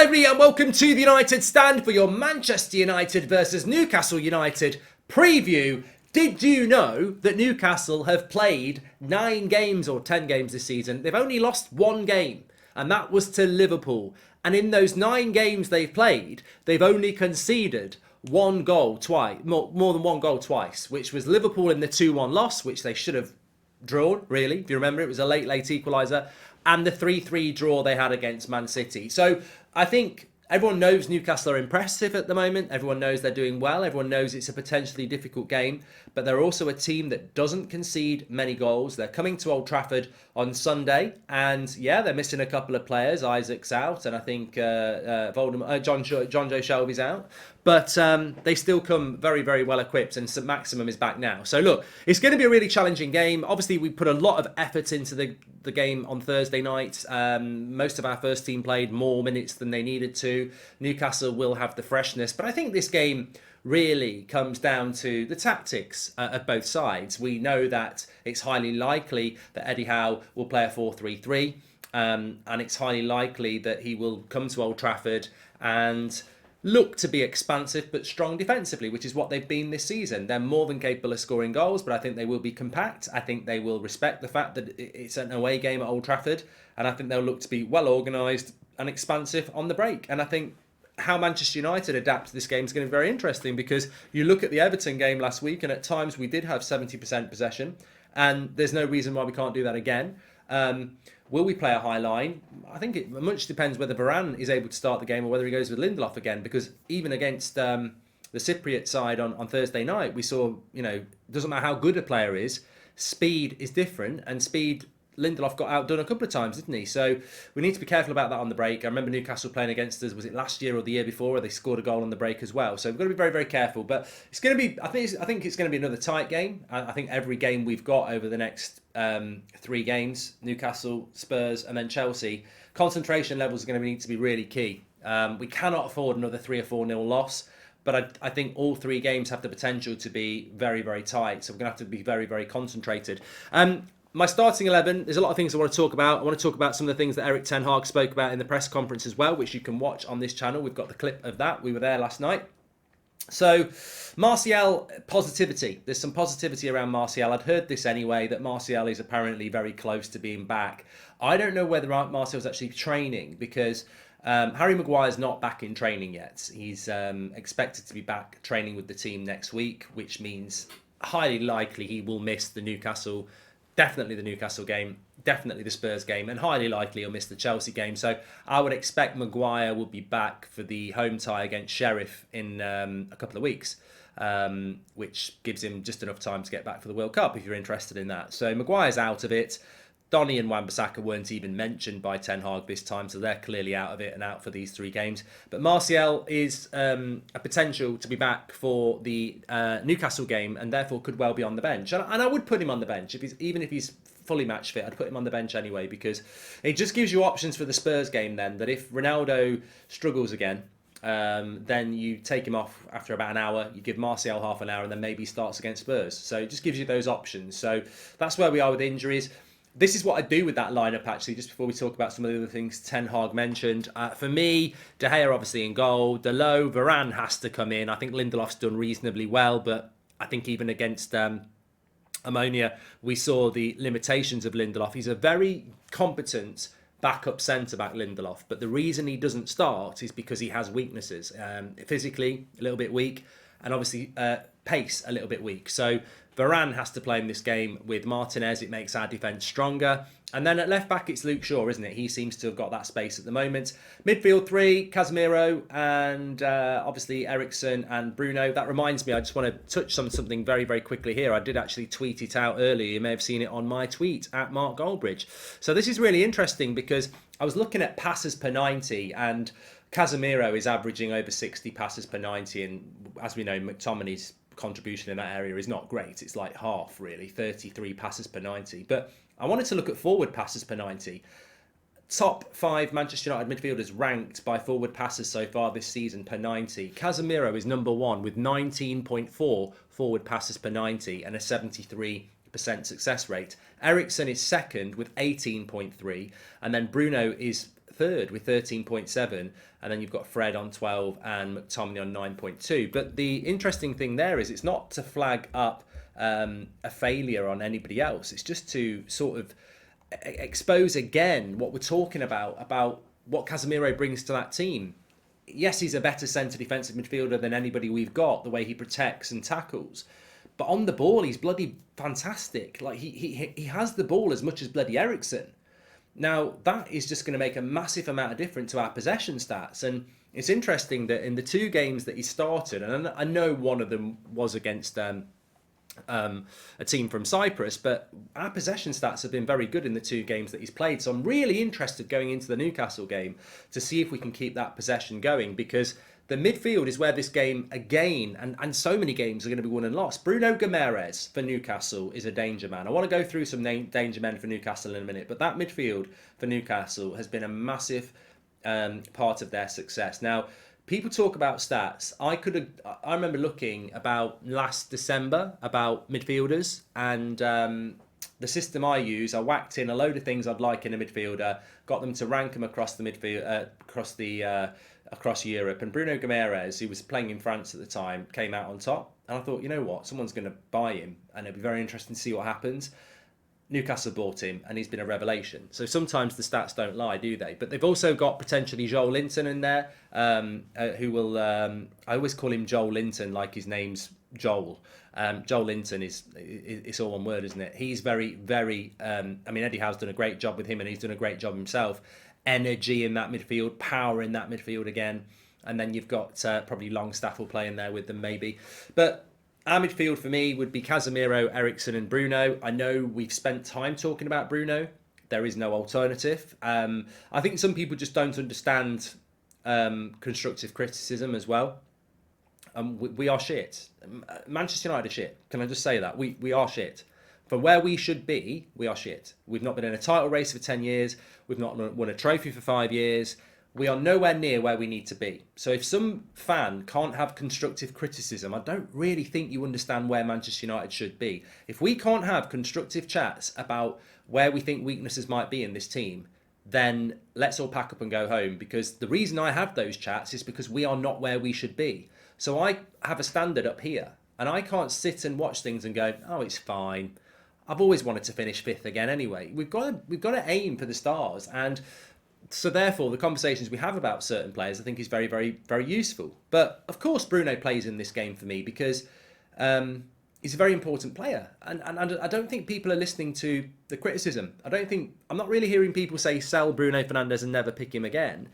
everybody, and welcome to the United Stand for your Manchester United versus Newcastle United preview. Did you know that Newcastle have played 9 games or 10 games this season? They've only lost 1 game, and that was to Liverpool. And in those 9 games they've played, they've only conceded 1 goal twice, more than 1 goal twice, which was Liverpool in the 2-1 loss, which they should have drawn, really. If you remember, it was a late equaliser, and the 3-3 draw they had against Man City. So I think everyone knows Newcastle are impressive at the moment. Everyone knows they're doing well. Everyone knows it's a potentially difficult game. But they're also a team that doesn't concede many goals. They're coming to Old Trafford on Sunday. And yeah, they're missing a couple of players. Isaac's out. And I think John Joe Shelby's out. But they still come very, very well equipped. And St. Maximum is back now. So look, it's going to be a really challenging game. Obviously, we put a lot of effort into the game on Thursday night. Most of our first team played more minutes than they needed to. Newcastle will have the freshness. But I think this game really comes down to the tactics of both sides. We know that it's highly likely that Eddie Howe will play a 4-3-3. And it's highly likely that he will come to Old Trafford and look to be expansive but strong defensively, which is what they've been this season. They're more than capable of scoring goals, but I think they will be compact. I think they will respect the fact that it's an away game at Old Trafford, and I think they'll look to be well organised and expansive on the break. And I think how Manchester United adapt to this game is going to be very interesting, because you look at the Everton game last week, and at times we did have 70% possession, and there's no reason why we can't do that again. Will we play a high line? I think it much depends whether Varane is able to start the game or whether he goes with Lindelof again, because even against the Cypriot side on Thursday night, we saw, doesn't matter how good a player is, speed is different, and speed, Lindelof got outdone a couple of times, didn't he? So we need to be careful about that on the break. I remember Newcastle playing against us, was it last year or the year before, where they scored a goal on the break as well. So we've got to be very, very careful. But it's going to be, I think it's going to be another tight game. I think every game we've got over the next 3 games, Newcastle, Spurs, and then Chelsea, concentration levels are going to need to be really key. We cannot afford another 3 or 4-0 loss. But I think all 3 games have the potential to be very, very tight. So we're going to have to be very, very concentrated. My starting 11, there's a lot of things I want to talk about. I want to talk about some of the things that Erik ten Hag spoke about in the press conference as well, which you can watch on this channel. We've got the clip of that. We were there last night. So, Martial, positivity. There's some positivity around Martial. I'd heard this anyway, that Martial is apparently very close to being back. I don't know whether Martial's actually training, because Harry Maguire's not back in training yet. He's expected to be back training with the team next week, which means highly likely he will miss definitely the Newcastle game, definitely the Spurs game, and highly likely he'll miss the Chelsea game. So I would expect Maguire will be back for the home tie against Sheriff in a couple of weeks, which gives him just enough time to get back for the World Cup, if you're interested in that. So Maguire's out of it. Donny and Wan-Bissaka weren't even mentioned by Ten Hag this time, so they're clearly out of it and out for these 3 games. But Martial is a potential to be back for the Newcastle game, and therefore could well be on the bench. And I would put him on the bench, even if he's fully match fit. I'd put him on the bench anyway, because it just gives you options for the Spurs game then, that if Ronaldo struggles again, then you take him off after about an hour, you give Martial half an hour, and then maybe he starts against Spurs. So it just gives you those options. So that's where we are with injuries. This is what I do with that lineup, actually, just before we talk about some of the other things Ten Hag mentioned. For me, De Gea obviously in goal. Dalot, Varane has to come in. I think Lindelof's done reasonably well, but I think even against Ammonia, we saw the limitations of Lindelof. He's a very competent backup centre-back, Lindelof, but the reason he doesn't start is because he has weaknesses. Physically, a little bit weak, and obviously pace, a little bit weak. So Varane has to play in this game with Martinez. It makes our defence stronger. And then at left back, it's Luke Shaw, isn't it? He seems to have got that space at the moment. Midfield 3, Casemiro and obviously Eriksen and Bruno. That reminds me, I just want to touch on something very, very quickly here. I did actually tweet it out earlier. You may have seen it on my tweet at Mark Goldbridge. So this is really interesting, because I was looking at passes per 90, and Casemiro is averaging over 60 passes per 90. And as we know, McTominay's contribution in that area is not great. It's like half, really, 33 passes per 90. But I wanted to look at forward passes per 90. Top 5 Manchester United midfielders ranked by forward passes so far this season per 90. Casemiro is number 1 with 19.4 forward passes per 90 and a 73% success rate. Eriksen is second with 18.3, and then Bruno is third with 13.7, and then you've got Fred on 12 and McTominay on 9.2. But the interesting thing there is it's not to flag up a failure on anybody else. It's just to sort of expose again what we're talking about what Casemiro brings to that team. Yes, he's a better centre defensive midfielder than anybody we've got, the way he protects and tackles. But on the ball, he's bloody fantastic. Like, he has the ball as much as bloody Eriksen. Now, that is just going to make a massive amount of difference to our possession stats. And it's interesting that in the 2 games that he started, and I know one of them was against a team from Cyprus, but our possession stats have been very good in the 2 games that he's played. So I'm really interested going into the Newcastle game to see if we can keep that possession going, because the midfield is where this game again, and so many games are going to be won and lost. Bruno Guimaraes for Newcastle is a danger man. I want to go through some danger men for Newcastle in a minute, but that midfield for Newcastle has been a massive part of their success. Now, people talk about stats. I remember looking about last December about midfielders, and the system I use, I whacked in a load of things I'd like in a midfielder, got them to rank them across the midfield, across Europe, and Bruno Guimaraes, who was playing in France at the time, came out on top. And I thought, you know what, someone's going to buy him, and it'll be very interesting to see what happens. Newcastle bought him, and he's been a revelation. So sometimes the stats don't lie, do they? But they've also got potentially Joel Linton in there, who will... I always call him Joel Linton like his name's Joel. Joel Linton it's all one word, isn't it? He's very, very... Eddie Howe's done a great job with him, and he's done a great job himself. Energy in that midfield, power in that midfield again. And then you've got probably Longstaff will play in there with them maybe. But our midfield for me would be Casemiro, Eriksen and Bruno. I know we've spent time talking about Bruno. There is no alternative. I think some people just don't understand constructive criticism as well. We are shit. Manchester United are shit. Can I just say that? We are shit. For where we should be, we are shit. We've not been in a title race for 10 years. We've not won a trophy for 5 years. We are nowhere near where we need to be. So if some fan can't have constructive criticism, I don't really think you understand where Manchester United should be. If we can't have constructive chats about where we think weaknesses might be in this team, then let's all pack up and go home, because the reason I have those chats is because we are not where we should be. So I have a standard up here, and I can't sit and watch things and go, oh, it's fine. I've always wanted to finish 5th again anyway. We've got to aim for the stars, and so therefore the conversations we have about certain players I think is very, very, very useful. But of course Bruno plays in this game for me because he's a very important player, and I don't think people are listening to the criticism. I'm not really hearing people say sell Bruno Fernandes and never pick him again.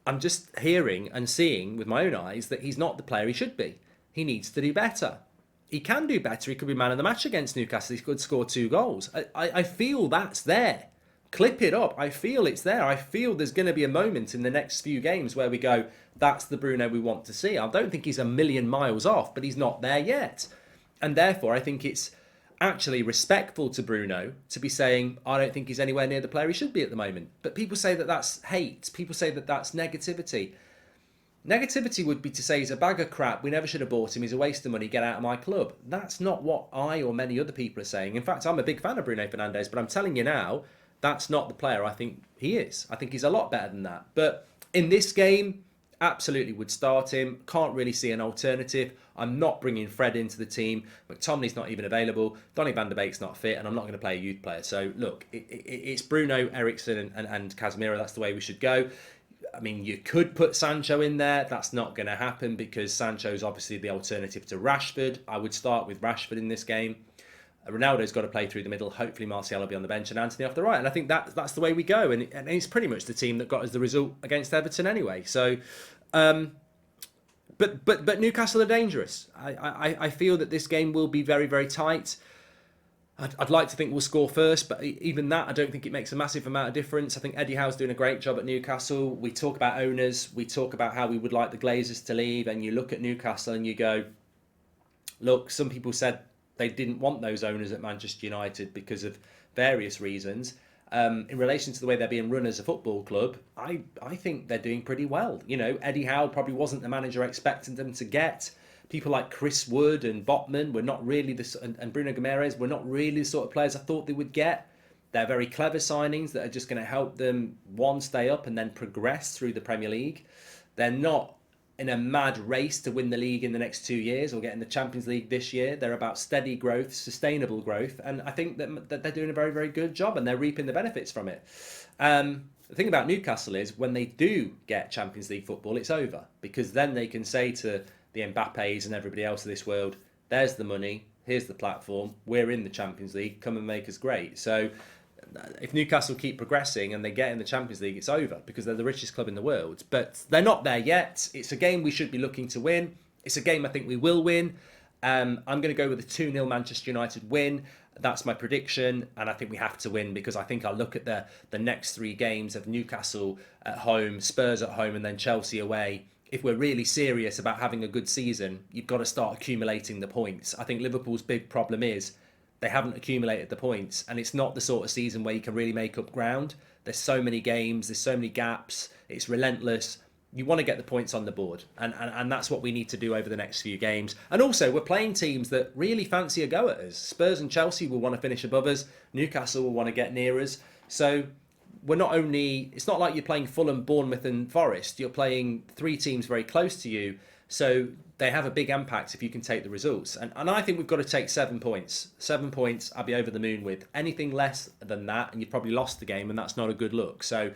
I'm just hearing and seeing with my own eyes that he's not the player he should be. He needs to do better. He can do better. He could be man of the match against Newcastle. He could score 2 goals. I feel that's there. Clip it up. I feel it's there. I feel there's going to be a moment in the next few games where we go, that's the Bruno we want to see. I don't think he's a million miles off, but he's not there yet. And therefore, I think it's actually respectful to Bruno to be saying, I don't think he's anywhere near the player he should be at the moment. But people say that that's hate. People say that that's negativity. Negativity would be to say he's a bag of crap, we never should have bought him, he's a waste of money, get out of my club. That's not what I or many other people are saying. In fact, I'm a big fan of Bruno Fernandes, but I'm telling you now, that's not the player I think he is. I think he's a lot better than that. But in this game, absolutely would start him. Can't really see an alternative. I'm not bringing Fred into the team. McTominay's not even available. Donny van der Beek's not fit, and I'm not going to play a youth player. So look, it's Bruno, Eriksen and Casemiro. That's the way we should go. I mean, you could put Sancho in there. That's not going to happen because Sancho's obviously the alternative to Rashford. I would start with Rashford in this game. Ronaldo's got to play through the middle. Hopefully Martial will be on the bench and Antony off the right. And I think that's the way we go. And it's pretty much the team that got us the result against Everton anyway. So, but Newcastle are dangerous. I feel that this game will be very, very tight. I'd like to think we'll score first, but even that, I don't think it makes a massive amount of difference. I think Eddie Howe's doing a great job at Newcastle. We talk about owners. We talk about how we would like the Glazers to leave. And you look at Newcastle and you go, look, some people said they didn't want those owners at Manchester United because of various reasons. In relation to the way they're being run as a football club, I think they're doing pretty well. You know, Eddie Howe probably wasn't the manager I expected them to get. People like Chris Wood and Botman were not really and Bruno Guimaraes were not really the sort of players I thought they would get. They're very clever signings that are just going to help them, one, stay up and then progress through the Premier League. They're not in a mad race to win the league in the next 2 years or get in the Champions League this year. They're about steady growth, sustainable growth, and I think that they're doing a very, very good job and they're reaping the benefits from it. The thing about Newcastle is when they do get Champions League football, it's over, because then they can say to the Mbappes and everybody else of this world, there's the money, here's the platform, we're in the Champions League, come and make us great. So if Newcastle keep progressing and they get in the Champions League, it's over, because they're the richest club in the world. But they're not there yet. It's a game we should be looking to win. It's a game I think we will win. I'm going to go with a 2-0 Manchester United win. That's my prediction, and I think we have to win, because I think I'll look at the next 3 games of Newcastle at home, Spurs at home, and then Chelsea away. If we're really serious about having a good season, you've got to start accumulating the points. I think Liverpool's big problem is they haven't accumulated the points, and it's not the sort of season where you can really make up ground. There's so many games, there's so many gaps, it's relentless. You want to get the points on the board, and that's what we need to do over the next few games. And also, we're playing teams that really fancy a go at us. Spurs and Chelsea will want to finish above us. Newcastle will want to get near us. So we're not only, it's not like you're playing Fulham, Bournemouth and Forest. You're playing 3 teams very close to you. So they have a big impact if you can take the results. And I think we've got to take 7 points. 7 points I'll be over the moon with. Anything less than that, and you've probably lost the game, and that's not a good look. So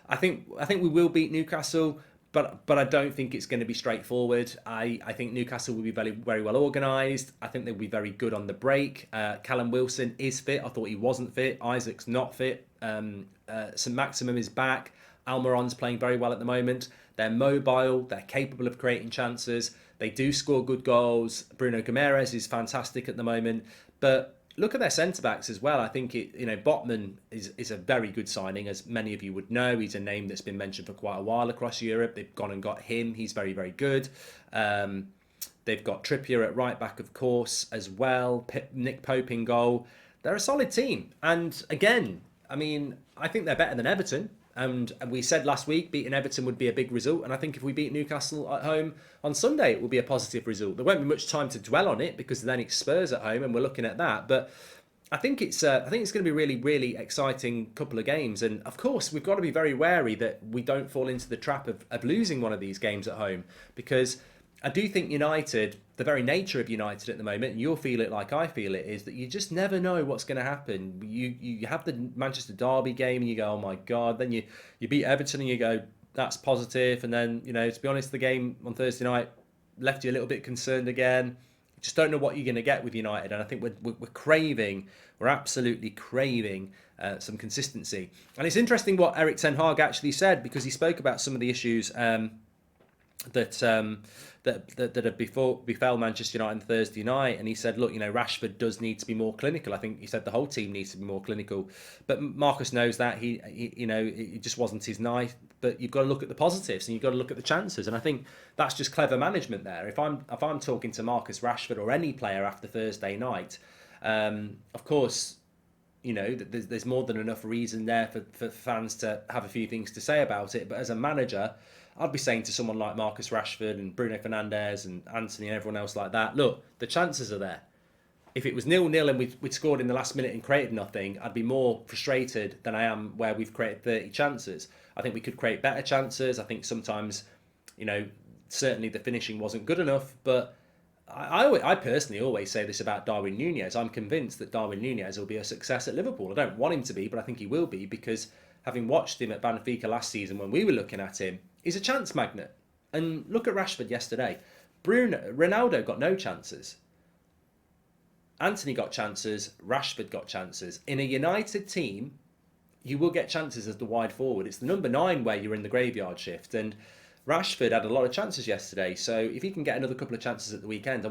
I think we will beat Newcastle. But I don't think it's going to be straightforward. I think Newcastle will be very, very well organised. I think they'll be very good on the break. Callum Wilson is fit. I thought he wasn't fit. Isaac's not fit. St Maximum is back. Almiron's playing very well at the moment. They're mobile. They're capable of creating chances. They do score good goals. Bruno Guimaraes is fantastic at the moment. But look at their centre-backs as well. I think Botman is a very good signing, as many of you would know. He's a name that's been mentioned for quite a while across Europe. They've gone and got him. He's very, very good. They've got Trippier at right back, of course, as well. Nick Pope in goal. They're a solid team. And again, I mean, I think they're better than Everton. And we said last week beating Everton would be a big result. And I think if we beat Newcastle at home on Sunday, it will be a positive result. There won't be much time to dwell on it, because then it's Spurs at home and we're looking at that. But I think it's going to be a really, really exciting couple of games. And of course, we've got to be very wary that we don't fall into the trap of losing one of these games at home, because I do think United, the very nature of United at the moment, and you'll feel it like I feel it, is that you just never know what's going to happen. You have the Manchester Derby game and you go, oh my God. Then you beat Everton and you go, that's positive. And then, to be honest, the game on Thursday night left you a little bit concerned again. You just don't know what you're going to get with United. And I think we're absolutely craving some consistency. And it's interesting what Erik ten Hag actually said, because he spoke about some of the issues that have befell Manchester United on Thursday night, and he said, look, Rashford does need to be more clinical. I think he said the whole team needs to be more clinical, but Marcus knows that he it just wasn't his night. But you've got to look at the positives and you've got to look at the chances, and I think that's just clever management there. If I'm talking to Marcus Rashford or any player after Thursday night, of course, there's more than enough reason there for fans to have a few things to say about it. But as a manager, I'd be saying to someone like Marcus Rashford and Bruno Fernandes and Anthony and everyone else like that, look, the chances are there. If it was 0-0 and we'd scored in the last minute and created nothing, I'd be more frustrated than I am where we've created 30 chances. I think we could create better chances. I think sometimes, certainly the finishing wasn't good enough. But I personally always say this about Darwin Núñez. I'm convinced that Darwin Núñez will be a success at Liverpool. I don't want him to be, but I think he will be, because having watched him at Benfica last season when we were looking at him, he's a chance magnet. And look at Rashford yesterday. Ronaldo got no chances. Anthony got chances. Rashford got chances. In a United team, you will get chances as the wide forward. It's the number 9 where you're in the graveyard shift. And Rashford had a lot of chances yesterday. So if he can get another couple of chances at the weekend,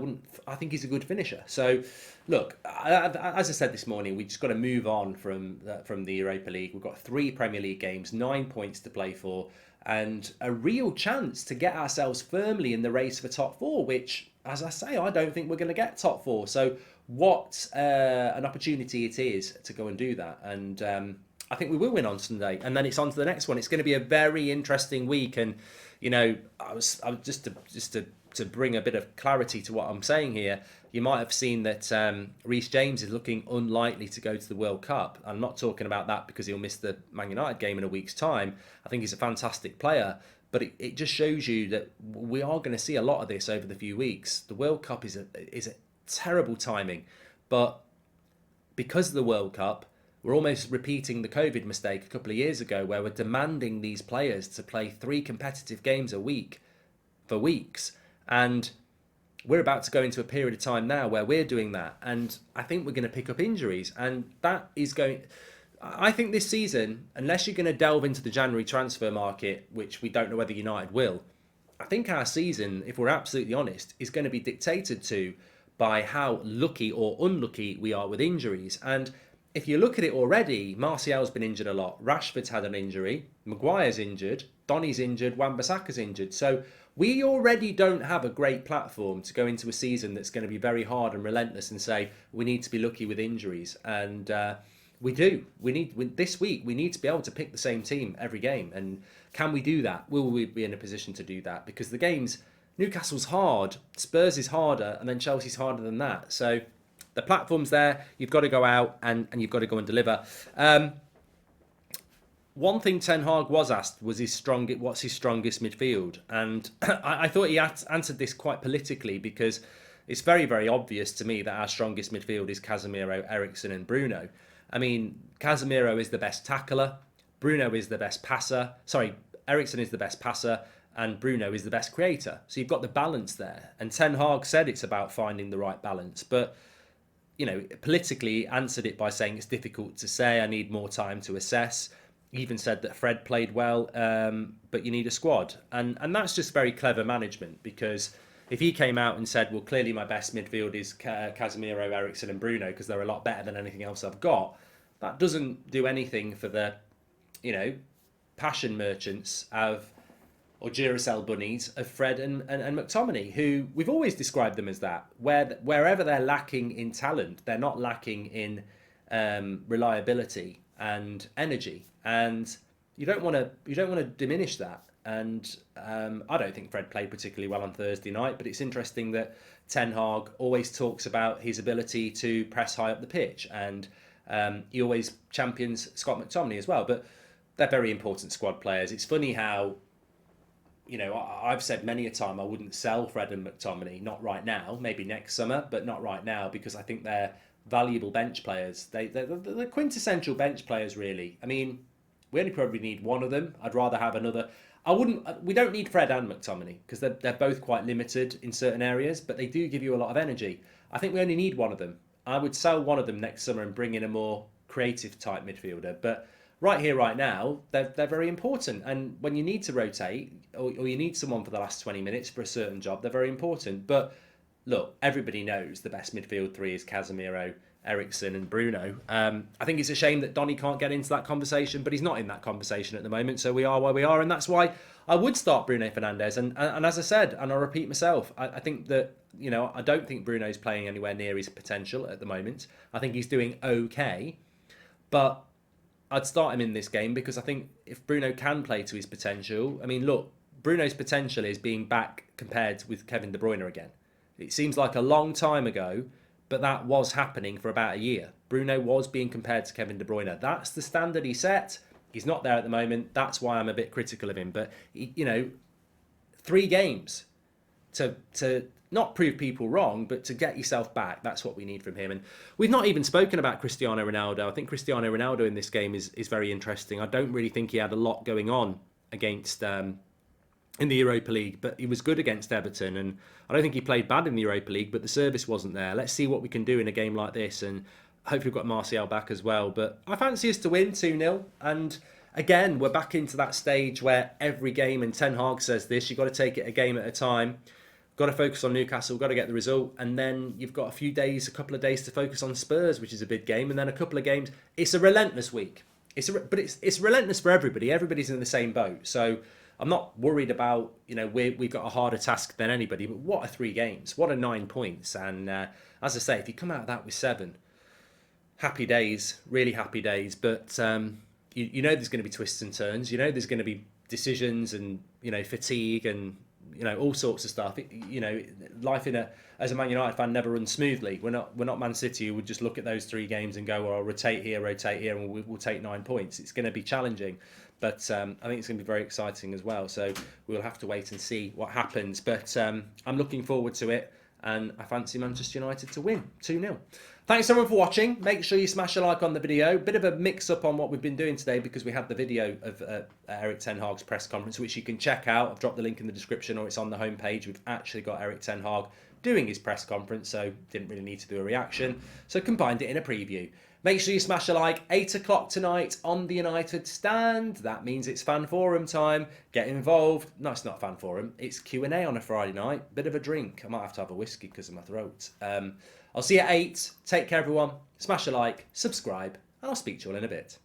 I think he's a good finisher. So look, as I said this morning, we just got to move on from the Europa League. We've got 3 Premier League games, 9 points to play for, and a real chance to get ourselves firmly in the race for top 4, which, as I say, I don't think we're going to get top 4. So what an opportunity it is to go and do that. And I think we will win on Sunday, and then it's on to the next one. It's going to be a very interesting week. And I was just to to bring a bit of clarity to what I'm saying here, you might have seen that Reece James is looking unlikely to go to the World Cup. I'm not talking about that because he'll miss the Man United game in a week's time. I think he's a fantastic player, but it just shows you that we are going to see a lot of this over the few weeks. The World Cup is a terrible timing, but because of the World Cup, we're almost repeating the COVID mistake a couple of years ago where we're demanding these players to play 3 competitive games a week for weeks. And we're about to go into a period of time now where we're doing that. And I think we're going to pick up injuries. And that is going... I think this season, unless you're going to delve into the January transfer market, which we don't know whether United will, I think our season, if we're absolutely honest, is going to be dictated to by how lucky or unlucky we are with injuries. And if you look at it already, Martial's been injured a lot. Rashford's had an injury. Maguire's injured. Donny's injured. Wan-Bissaka's injured. So we already don't have a great platform to go into a season that's going to be very hard and relentless and say we need to be lucky with injuries. And we do. This week, we need to be able to pick the same team every game. And can we do that? Will we be in a position to do that? Because the games, Newcastle's hard, Spurs is harder, and then Chelsea's harder than that. So the platform's there. You've got to go out and you've got to go and deliver. One thing Ten Hag was asked was what's his strongest midfield? And I thought he answered this quite politically because it's very, very obvious to me that our strongest midfield is Casemiro, Eriksen and Bruno. I mean, Casemiro is the best tackler. Bruno is the best passer. Sorry, Eriksen is the best passer and Bruno is the best creator. So you've got the balance there. And Ten Hag said it's about finding the right balance. But, you know, politically answered it by saying it's difficult to say. I need more time to assess. Even said that Fred played well, but you need a squad. And that's just very clever management because if he came out and said, well, clearly my best midfield is Casemiro, Eriksen and Bruno because they're a lot better than anything else I've got, that doesn't do anything for the, you know, passion merchants or Duracell bunnies of Fred and McTominay, who we've always described them as that. Wherever they're lacking in talent, they're not lacking in reliability and energy, and you don't want to diminish that. And I don't think Fred played particularly well on Thursday night, but it's interesting that Ten Hag always talks about his ability to press high up the pitch, and he always champions Scott McTominay as well. But they're very important squad players. It's funny how, you know, I've said many a time I wouldn't sell Fred and McTominay, not right now, maybe next summer, but not right now because I think they're valuable bench players. They're the quintessential bench players, really. I mean, we only probably need one of them. I'd rather have another. We don't need Fred and McTominay because they're both quite limited in certain areas, but they do give you a lot of energy. I think we only need one of them. I would sell one of them next summer and bring in a more creative type midfielder. But right here, right now, they're very important. And when you need to rotate or you need someone for the last 20 minutes for a certain job, they're very important. But look, everybody knows the best midfield three is Casemiro, Eriksen and Bruno. I think it's a shame that Donny can't get into that conversation, but he's not in that conversation at the moment. So we are where we are. And that's why I would start Bruno Fernandes. And as I said, and I'll repeat myself, I think that, you know, I don't think Bruno's playing anywhere near his potential at the moment. I think he's doing okay. But I'd start him in this game because I think if Bruno can play to his potential, I mean, look, Bruno's potential is being back compared with Kevin De Bruyne again. It seems like a long time ago, but that was happening for about a year. Bruno was being compared to Kevin De Bruyne. That's the standard he set. He's not there at the moment. That's why I'm a bit critical of him. But, you know, 3 games to not prove people wrong, but to get yourself back. That's what we need from him. And we've not even spoken about Cristiano Ronaldo. I think Cristiano Ronaldo in this game is very interesting. I don't really think he had a lot going on against in the Europa League, but he was good against Everton, and I don't think he played bad in the Europa League, but the service wasn't there. Let's see what we can do in a game like this, and hopefully we've got Martial back as well. But I fancy us to win 2-0, and again, we're back into that stage where every game, and Ten Hag says this, you've got to take it a game at a time. Got to focus on Newcastle, got to get the result, and then you've got a couple of days to focus on Spurs, which is a big game, and then a couple of games. It's a relentless week. But it's relentless for everybody. Everybody's in the same boat, so I'm not worried about, you know, we've got a harder task than anybody, but what are 3 games? What are 9 points? And as I say, if you come out of that with 7, happy days, really happy days. But you know there's going to be twists and turns. You know there's going to be decisions and, you know, fatigue and all sorts of stuff. Life as a Man United fan never runs smoothly. We're not Man City who would just look at those 3 games and go, well, I'll rotate here, and we'll take 9 points. It's going to be challenging, but I think it's going to be very exciting as well. So we'll have to wait and see what happens. But I'm looking forward to it, and I fancy Manchester United to win 2-0. Thanks everyone for watching. Make sure you smash a like on the video. Bit of a mix-up on what we've been doing today because we had the video of Erik ten Hag's press conference, which you can check out. I've dropped the link in the description, or it's on the homepage. We've actually got Erik ten Hag doing his press conference, so didn't really need to do a reaction. So combined it in a preview. Make sure you smash a like. 8 o'clock tonight on the United stand. That means it's fan forum time. Get involved. No, it's not fan forum. It's Q&A on a Friday night. Bit of a drink. I might have to have a whiskey because of my throat. I'll see you at 8. Take care, everyone. Smash a like, subscribe, and I'll speak to you all in a bit.